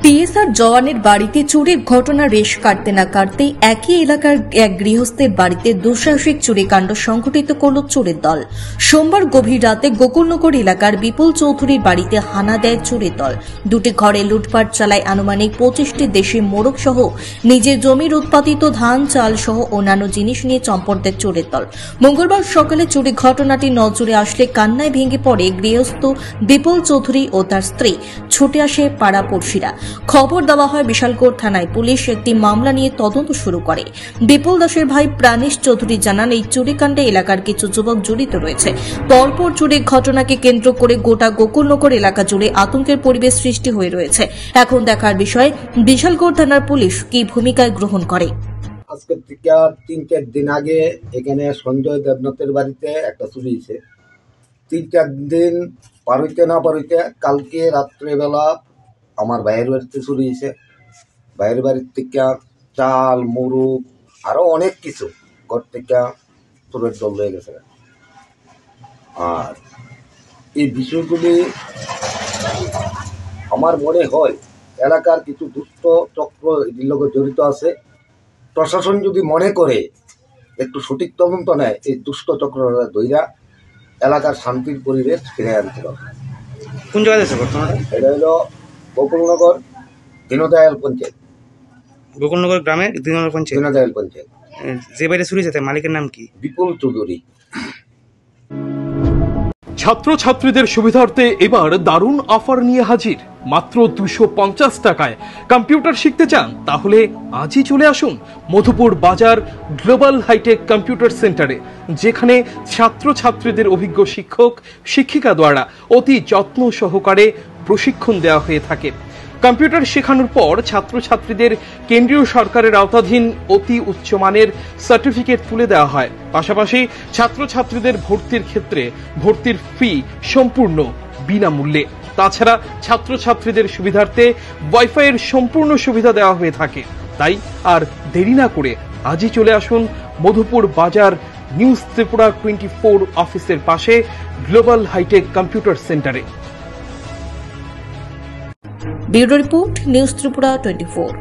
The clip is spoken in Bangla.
টিএসআর জওয়ানের বাড়িতে চুরির ঘটনা রেশ কাটতে না কাটতেই একই এলাকার এক গৃহস্থের বাড়িতে দুঃসাহসিক চুরিকাণ্ড সংঘটিত করল চোরের দল। সোমবার গভীর রাতে গোকুলনগর এলাকার বিপুল চৌধুরীর বাড়িতে হানা দেয় চোরের দল। দুটি ঘরে লুটপাট চালায় আনুমানিক 25টি দেশি মোড়ক সহ নিজের জমির উৎপাদিত ধান চাল সহ অন্যান্য জিনিস নিয়ে চম্পট দেয় চোরের দল। মঙ্গলবার সকালে চুরি ঘটনাটি নজরে আসলে কান্নায় ভেঙে পড়ে গৃহস্থ বিপুল চৌধুরী ও তার স্ত্রী। ছুটে আসে পাড়াপড়শিরা। খবর দেওয়া হয় বিশালগড় থানায়। পুলিশ একটি মামলা নিয়ে তদন্ত শুরু করে। বিপুল দাসের ভাই প্রাণেশ চৌধুরী জানান, এই চুরিকাণ্ডে এলাকার কিছু যুবক জড়িত রয়েছে। পরপর চুরির ঘটনাকে কেন্দ্র করে গোটা গোকুলনগর এলাকা জুড়ে আতঙ্কের পরিবেশ সৃষ্টি হয়ে রয়েছে। এখন দেখার বিষয় বিশালগড় থানার পুলিশ কি ভূমিকায় গ্রহণ করে। আজকে থেকে 3-4 দিন আগে এখানে সঞ্জয় দেবনাথের বাড়িতে একটা চুরি হয়েছে। 3-4 দিন পার হইতে না পার হইতে কালকে রাত্রেবেলা আমার ভাইয়ের বাড়িতে চুরি হয়েছে। ভাইয়ের বাড়ির থেকে চাল মুরগ আরো অনেক কিছু ঘর থেকে চোরের দল হয়ে গেছে। আর এই বিষয়গুলি আমার মনে হয় এলাকার কিছু দুষ্ট চক্র এটির লগে জড়িত আছে। প্রশাসন যদি মনে করে একটু সঠিক তদন্ত নেয়, এই দুষ্ট চক্ররা ধইরা এলাকার শান্তির পরিবেশ ফিরে আনতে হবে। কোন জায়গায় আছে ঘটনাটা? এটা হলো গোকুলনগর দীনদয়াল পঞ্চায়েত। গোকুলনগর গ্রামে দীনদয়াল পঞ্চায়েত। যে বাড়িতে চুরি হয়েছে মালিকের নাম কি? বিপুল চৌধুরী। ছাত্রছাত্রীদের সুবিধার্থে এবার দারুণ অফার নিয়ে হাজির। মাত্র 250 টাকায় কম্পিউটার শিখতে চান? তাহলে আজই চলে আসুন মধুপুর বাজার গ্লোবাল হাইটেক কম্পিউটার সেন্টারে, যেখানে ছাত্রছাত্রীদের অভিজ্ঞ শিক্ষক শিক্ষিকা দ্বারা অতি যত্ন সহকারে প্রশিক্ষণ দেওয়া হয়ে থাকে। কম্পিউটার শেখানোর পর ছাত্রছাত্রীদের কেন্দ্রীয় সরকারের আওতাধীন অতি উচ্চমানের সার্টিফিকেট তুলে দেওয়া হয়। পাশাপাশি ছাত্রছাত্রীদের ভর্তির ক্ষেত্রে ভর্তির ফি সম্পূর্ণ বিনামূল্যে। তাছাড়া ছাত্রছাত্রীদের সুবিধার্থে ওয়াইফাইয়ের সম্পূর্ণ সুবিধা দেওয়া হয়ে থাকে। তাই আর দেরি না করে আজই চলে আসুন মধুপুর বাজার নিউজ ত্রিপুরা 24 অফিসের পাশে গ্লোবাল হাইটেক কম্পিউটার সেন্টারে। Bureau report, news Tripura 24।